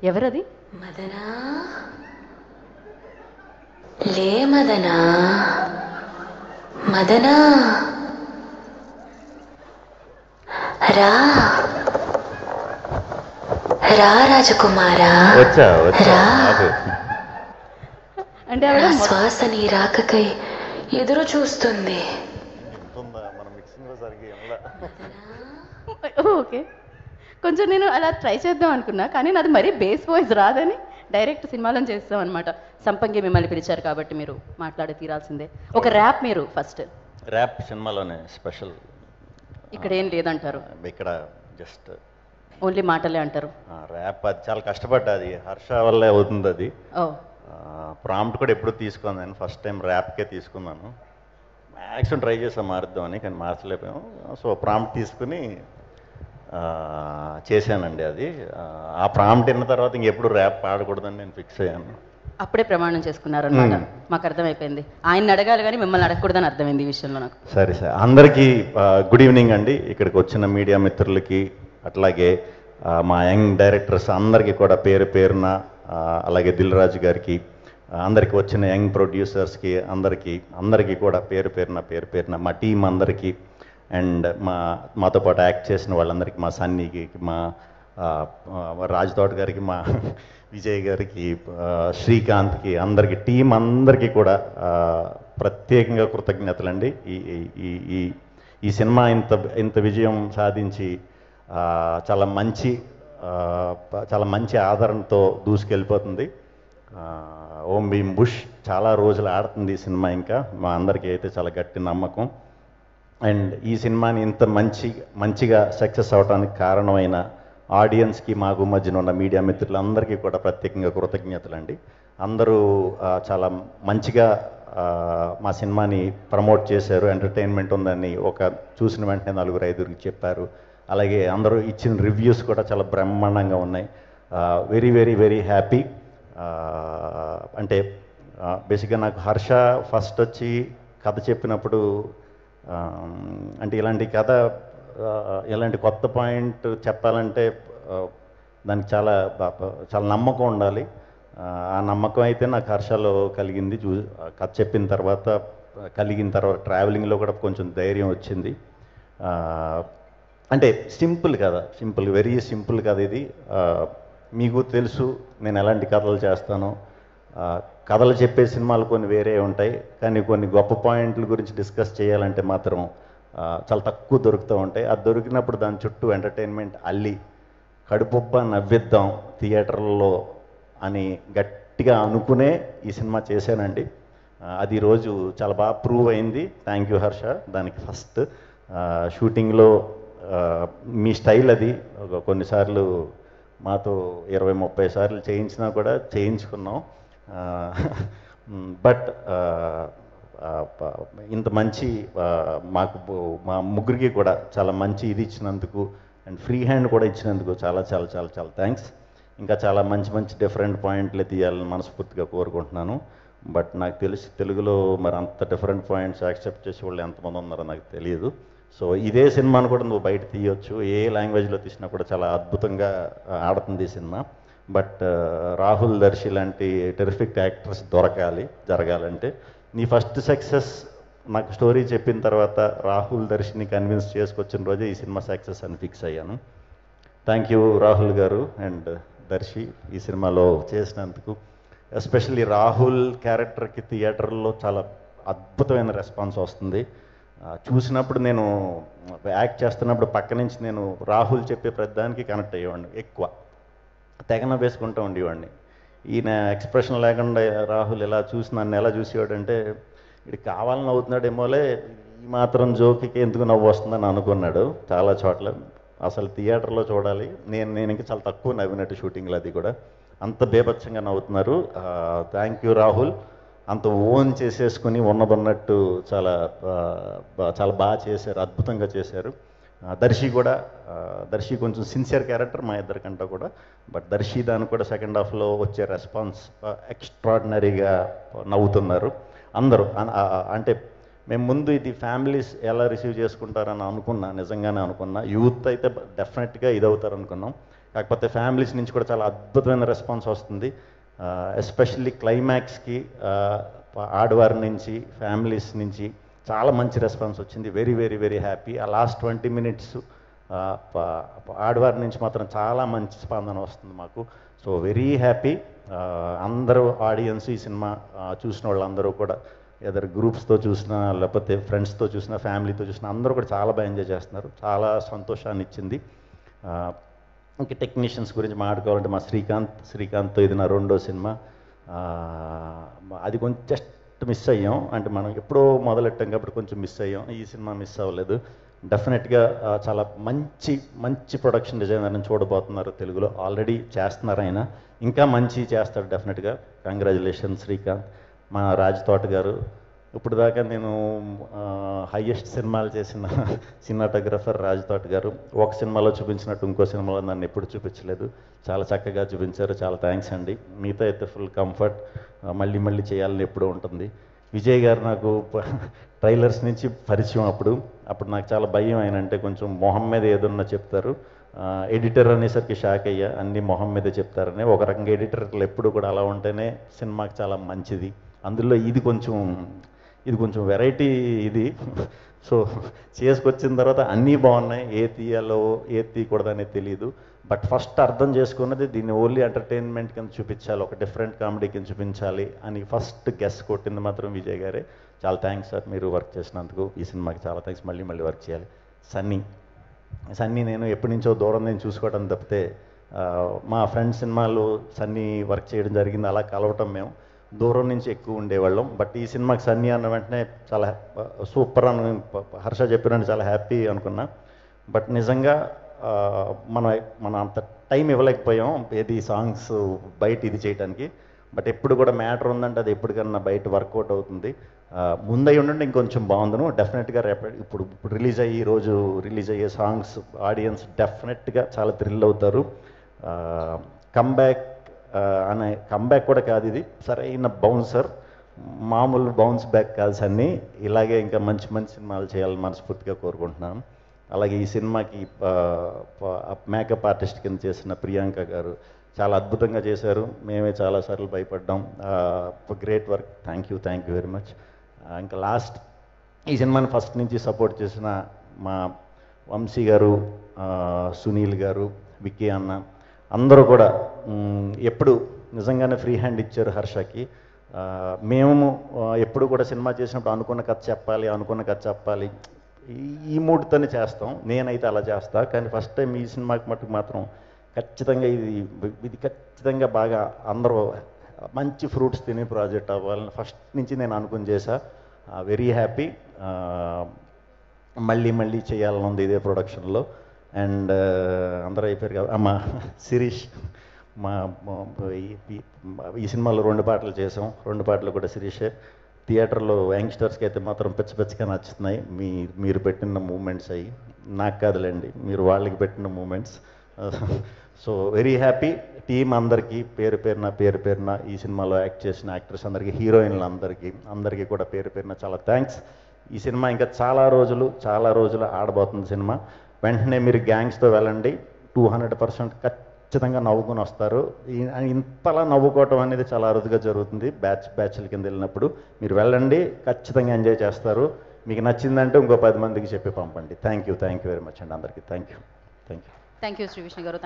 ఎవరది? మదనా లే మదనా, మదనా రా రా రాజకుమారా, వచ్చా రా. అంటే నా ఆవిడ శ్వాస నీ రాకకై ఎదురు చూస్తుంది. ఓకే, కొంచెం నేను అలా ట్రై చేద్దాం అనుకున్నా, కానీ నాది మరీ బేస్ వాయిస్ రాదని డైరెక్ట్ సినిమాలో చేస్తాం అనమాట. సంపంగి మిమ్మల్ని పిలిచారు కాబట్టి మీరు మాట్లాడి తీరాల్సిందే. ఒక ర్యాప్ మీరు ఫస్ట్. ర్యాప్ సినిమాలోనే స్పెషల్. ఇక్కడ ఏం లేదంటారు, ఇక్కడ జస్ట్ ఓన్లీ మాటలే అంటారు. ర్యాప్ అది చాలా కష్టపడ్డా, అది హర్ష వల్లే అవుతుంది అది. ఓ ప్రాంప్ట్ కూడా ఎప్పుడు తీసుకున్నాను, నేను ఫస్ట్ టైం ర్యాప్కే తీసుకున్నాను. మ్యాక్సిమం ట్రై చేసాం మారుద్దామని, కానీ మార్చలేకపోయాం. సో ప్రాంప్ట్ తీసుకుని చేశానండి అది. ఆ ప్రాంప్ట్ విన్న తర్వాత ఇంకెప్పుడు ర్యాప్ పాడకూడదని నేను ఫిక్స్ అయ్యాను. అప్పుడే ప్రమాణం చేసుకున్నారు అనమాట. మాకు అర్థమైపోయింది, ఆయన అడగాలి కానీ మిమ్మల్ని అడగకూడదని అర్థమైంది ఈ విషయంలో నాకు. సరే సార్, అందరికీ గుడ్ ఈవినింగ్ అండి. ఇక్కడికి వచ్చిన మీడియా మిత్రులకి, అట్లాగే మా యంగ్ డైరెక్టర్స్ అందరికీ కూడా పేరు పేరున, అలాగే దిల్ రాజు గారికి, అందరికీ వచ్చిన యంగ్ ప్రొడ్యూసర్స్కి అందరికీ కూడా పేరు పేరున మా టీం అందరికీ, అండ్ మాతో పాటు యాక్ట్ చేసిన వాళ్ళందరికీ, మా సన్నీకి, మా రాజ్ తోట గారికి, మా విజయ్ గారికి, శ్రీకాంత్కి, అందరికీ టీం అందరికీ కూడా ప్రత్యేకంగా కృతజ్ఞతలండి. ఈ సినిమా ఇంత విజయం సాధించి చాలా మంచి ఆదరణతో దూసుకెళ్ళిపోతుంది. ఓం భీమ్ బుష్ చాలా రోజులు ఆడుతుంది ఈ సినిమా. ఇంకా మా అందరికీ అయితే చాలా గట్టి నమ్మకం. అండ్ ఈ సినిమాని ఇంత మంచిగా సక్సెస్ అవడానికి కారణమైన ఆడియన్స్కి, మాకు మధ్యన ఉన్న మీడియా మిత్రులందరికీ కూడా ప్రత్యేకంగా కృతజ్ఞతలండి. అందరూ చాలా మంచిగా మా సినిమాని ప్రమోట్ చేశారు. ఎంటర్టైన్మెంట్ ఉందని చూసిన వెంటనే 4-5 చెప్పారు. అలాగే అందరూ ఇచ్చిన రివ్యూస్ కూడా చాలా బ్రహ్మాండంగా ఉన్నాయి. Very very very happy. అంటే బేసిక్గా నాకు హర్ష ఫస్ట్ వచ్చి కథ చెప్పినప్పుడు, అంటే ఇలాంటి కొత్త పాయింట్ చెప్పాలంటే దానికి చాలా నమ్మకం ఉండాలి. ఆ నమ్మకం అయితే నాకు హర్షలో కలిగింది. కథ చెప్పిన తర్వాత ట్రావెలింగ్లో కూడా కొంచెం ధైర్యం వచ్చింది. అంటే వెరీ సింపుల్ కథ ఇది. మీకు తెలుసు నేను ఎలాంటి కథలు చేస్తానో. కథలు చెప్పే సినిమాలు కొన్ని వేరే ఉంటాయి, కానీ కొన్ని గొప్ప పాయింట్ల గురించి డిస్కస్ చేయాలంటే మాత్రం చాలా తక్కువ దొరుకుతూ ఉంటాయి. అది దొరికినప్పుడు దాని చుట్టూ ఎంటర్టైన్మెంట్ అల్లి కడుపుబ్బ నవ్విద్దాం థియేటర్లో అని గట్టిగా అనుకునే ఈ సినిమా చేశానండి. అది ఈరోజు చాలా బాగా ప్రూవ్ అయింది. థ్యాంక్ యూ హర్ష దానికి. ఫస్ట్ షూటింగ్లో మీ స్టైల్ అది. కొన్నిసార్లు మాతో 20-30 సార్లు చేయించినా కూడా చేయించుకున్నాం. బట్ ఇంత మంచి మా ముగ్గురికి కూడా చాలా మంచి ఇది ఇచ్చినందుకు, అండ్ ఫ్రీ హ్యాండ్ కూడా ఇచ్చినందుకు చాలా చాలా చాలా చాలా థ్యాంక్స్. ఇంకా చాలా మంచి డిఫరెంట్ పాయింట్లే తీయాలని మనస్ఫూర్తిగా కోరుకుంటున్నాను. బట్ నాకు తెలిసి తెలుగులో మరి అంత డిఫరెంట్ పాయింట్స్ యాక్సెప్ట్ చేసే వాళ్ళు ఎంతమంది ఉన్నారో నాకు తెలియదు. సో ఇదే సినిమాను కూడా నువ్వు బయట తీయొచ్చు, ఏ లాంగ్వేజ్లో తీసినా కూడా చాలా అద్భుతంగా ఆడుతుంది ఈ సినిమా. బట్ రాహుల్, దర్శి లాంటి టెరిఫిక్ యాక్టర్స్ జరగాలంటే నీ ఫస్ట్ సక్సెస్ నాకు స్టోరీ చెప్పిన తర్వాత రాహుల్, దర్శిని కన్విన్స్ చేసుకొచ్చిన రోజే ఈ సినిమా సక్సెస్ అని ఫిక్స్ అయ్యాను. థ్యాంక్ యూ రాహుల్ గారు అండ్ దర్శి ఈ సినిమాలో చేసినందుకు. ఎస్పెషల్లీ రాహుల్ క్యారెక్టర్కి థియేటర్లో చాలా అద్భుతమైన రెస్పాన్స్ వస్తుంది. చూసినప్పుడు నేను యాక్ట్ చేస్తున్నప్పుడు పక్క నుంచి నేను రాహుల్ చెప్పే ప్రతిదానికి కనెక్ట్ అయ్యేవాడిని, ఎక్కువ తెగన వేసుకుంటూ ఉండేవాడిని. ఈయన ఎక్స్ప్రెషన్ లేకుండా రాహుల్ నన్ను ఎలా చూసేవాడంటే ఇది కావాలని అవుతున్నాడేమోలే, ఈ మాత్రం జోక్కి ఎందుకు నవ్వు వస్తుందని అనుకున్నాడు చాలా చోట్ల. అసలు థియేటర్లో చూడాలి. నేను ఇంకా చాలా తక్కువ నవ్వినట్టు షూటింగ్లో, అది కూడా అంత బేభత్సంగా నవ్వుతున్నారు. Thank you Rahul. అంత ఓన్ చేసేసుకుని ఉన్నదన్నట్టు చాలా బాగా చేశారు, అద్భుతంగా చేశారు. దర్శి కొంచెం సిన్సియర్ క్యారెక్టర్ మా ఇద్దరికంటే కూడా. బట్ దర్శి దానికి కూడా సెకండ్ హాఫ్లో వచ్చే రెస్పాన్స్ ఎక్స్ట్రాడినరీగా నవ్వుతున్నారు అందరూ. అంటే మేము ముందు ఇది ఫ్యామిలీస్ ఎలా రిసీవ్ చేసుకుంటారని అనుకున్నా, నిజంగానే అనుకున్నా. యూత్ అయితే డెఫినెట్గా ఇది అవుతారు అనుకున్నాం. కాకపోతే ఫ్యామిలీస్ నుంచి కూడా చాలా అద్భుతమైన రెస్పాన్స్ వస్తుంది. ఎస్పెషల్లీ క్లైమాక్స్కి ఆడవారి నుంచి, ఫ్యామిలీస్ నుంచి చాలా మంచి రెస్పాన్స్ వచ్చింది. Very very very happy. ఆ లాస్ట్ 20 minutes ఆడవారి నుంచి మాత్రం చాలా మంచి స్పందన వస్తుంది మాకు. So very happy. అందరూ ఆడియన్స్ ఈ సినిమా చూసిన వాళ్ళందరూ కూడా ఏదైనా గ్రూప్స్తో చూసినా, లేకపోతే ఫ్రెండ్స్తో చూసినా, ఫ్యామిలీతో చూసినా అందరూ కూడా చాలా బాగా ఎంజాయ్ చేస్తున్నారు. చాలా సంతోషాన్ని ఇచ్చింది. ఇంకా టెక్నీషియన్స్ గురించి మాట్లాడుకోవాలంటే మా శ్రీకాంత్తో ఇది నా 2వ సినిమా. అది కొంచెం జస్ట్ మిస్ అయ్యాం. అంటే మనం ఎప్పుడో మొదలెట్టాం కాబట్టి కొంచెం మిస్ అయ్యాం. ఈ సినిమా మిస్ అవ్వలేదు. డెఫినెట్గా చాలా మంచి ప్రొడక్షన్ డిజైనర్ని చూడబోతున్నారు తెలుగులో. ఆల్రెడీ చేస్తున్నారు ఆయన, ఇంకా మంచి చేస్తాడు డెఫినెట్గా. కంగ్రాచులేషన్ శ్రీకాంత్. మా రాజ్ తోట గారు, ఇప్పుడు దాకా నేను హైయెస్ట్ సినిమాలు చేసిన సినిమాటోగ్రఫర్ రాజ్ తోట గారు. ఒక సినిమాలో చూపించినట్టు ఇంకో సినిమాలో నన్ను ఎప్పుడు చూపించలేదు. చాలా చక్కగా చూపించారు. చాలా థ్యాంక్స్ అండి. మీతో అయితే ఫుల్ కంఫర్ట్. మళ్ళీ చేయాలని ఎప్పుడూ ఉంటుంది. విజయ్ గారు నాకు ట్రైలర్స్ నుంచి పరిచయం. అప్పుడు నాకు చాలా భయం. ఆయన అంటే కొంచెం మొహం మీద ఏదన్నా చెప్తారు. ఎడిటర్ అనేసరికి షాక్ అయ్యా, అన్ని మొహం మీదే చెప్తారని. ఒక రకంగా ఎడిటర్లు ఎప్పుడు కూడా అలా ఉంటేనే సినిమాకి చాలా మంచిది. అందులో ఇది కొంచెం వెరైటీ ఇది. సో చేసుకొచ్చిన తర్వాత అన్నీ బాగున్నాయి. ఏ తీయాలో ఏ తీయకూడదనేది తెలియదు. బట్ ఫస్ట్ అర్థం చేసుకున్నది దీన్ని ఓన్లీ ఎంటర్టైన్మెంట్ కింద చూపించాలి, ఒక డిఫరెంట్ కామెడీ కింద చూపించాలి అని ఫస్ట్ గెస్ కొట్టింది మాత్రం విజయ్ గారే. చాలా థ్యాంక్స్ సార్, మీరు వర్క్ చేసినందుకు. ఈ సినిమాకి చాలా థ్యాంక్స్. మళ్ళీ వర్క్ చేయాలి. సన్నీ నేను ఎప్పటి నుంచో దూరం నేను చూసుకోవడం తప్పితే, మా ఫ్రెండ్స్ సినిమాలు సన్నీ వర్క్ చేయడం జరిగింది. అలా కలవటం మేము దూరం నుంచి ఎక్కువ ఉండేవాళ్ళం. బట్ ఈ సినిమాకి సన్నీ అన్న వెంటనే చాలా సూపర్ అని హర్ష చెప్పినట్టు చాలా హ్యాపీ అనుకున్నా. బట్ నిజంగా మనం అంత టైం ఇవ్వలేకపోయాం ఏది సాంగ్స్ బయట ఇది చేయడానికి. బట్ ఎప్పుడు కూడా మ్యాటర్ ఉందంటే అది ఎప్పటికన్నా బయట వర్కౌట్ అవుతుంది. ముందై ఉండండి ఇంకొంచెం బాగుందను. డెఫినెట్గా ఇప్పుడు ఈరోజు రిలీజ్ అయ్యే సాంగ్స్ ఆడియన్స్ డెఫినెట్గా చాలా థ్రిల్ అవుతారు. కంబ్యాక్ కూడా కాదు, ఇది సరైన బౌన్సర్. మామూలు బౌన్స్ బ్యాక్ కాదు సన్నీ. ఇలాగే ఇంకా మంచి సినిమాలు చేయాలని మనస్ఫూర్తిగా కోరుకుంటున్నాను. అలాగే ఈ సినిమాకి మేకప్ ఆర్టిస్ట్ కింద చేసిన ప్రియాంక గారు చాలా అద్భుతంగా చేశారు. మేమే చాలాసార్లు భయపడ్డాం. Great work. Thank you very much. ఇంకా లాస్ట్ ఈ సినిమాని ఫస్ట్ నుంచి సపోర్ట్ చేసిన మా వంశీ గారు, సునీల్ గారు, విక్కీ అన్న అందరూ కూడా ఎప్పుడు నిజంగానే ఫ్రీ హ్యాండ్ ఇచ్చారు హర్షకి. మేము ఎప్పుడు కూడా సినిమా చేసినప్పుడు అనుకున్న కథ చెప్పాలి ఈ మూడ్తోనే చేస్తాం. నేనైతే అలా చేస్తా. కానీ ఫస్ట్ టైం ఈ సినిమాకి మటుకు మాత్రం ఖచ్చితంగా ఇది ఖచ్చితంగా బాగా అందరూ మంచి ఫ్రూట్స్ తినే ప్రాజెక్ట్ అవ్వాలని ఫస్ట్ నుంచి నేను అనుకుని చేశా. Very happy. మళ్ళీ చేయాలని ఉంది ఇదే ప్రొడక్షన్లో. అండ్ అందరూ అయిపోయారు కదా. మా శిరీష్ ఈ సినిమాలో 2 పాటలు చేసాం. 2 పాటలు కూడా శిరీషే. థియేటర్లో యంగ్స్టర్స్కి అయితే మాత్రం పిచ్చిగా నచ్చుతున్నాయి. మీరు పెట్టిన మూమెంట్స్ అయ్యి నాకు కాదులేండి, మీరు వాళ్ళకి పెట్టిన moments. So very happy. Team అందరికీ పేరు పేరున ఈ సినిమాలో యాక్ట్ చేసిన యాక్టర్స్ అందరికీ, హీరోయిన్లు అందరికీ కూడా పేరున చాలా థ్యాంక్స్. ఈ సినిమా ఇంకా చాలా రోజులు ఆడబోతుంది సినిమా. వెంటనే మీరు గ్యాంగ్స్తో వెళ్ళండి. 200% ఖచ్చితంగా నవ్వుకుని వస్తారు. ఇంతలా నవ్వుకోవటం అనేది చాలా అరుదుగా జరుగుతుంది బ్యాచ్ల కింద వెళ్ళినప్పుడు. మీరు వెళ్ళండి, ఖచ్చితంగా ఎంజాయ్ చేస్తారు. మీకు నచ్చిందంటే ఇంకో 10 మందికి చెప్పి పంపండి. థ్యాంక్ యూ వెరీ మచ్ అండి అందరికీ. థ్యాంక్ యూ శ్రీ విష్ణు గారు.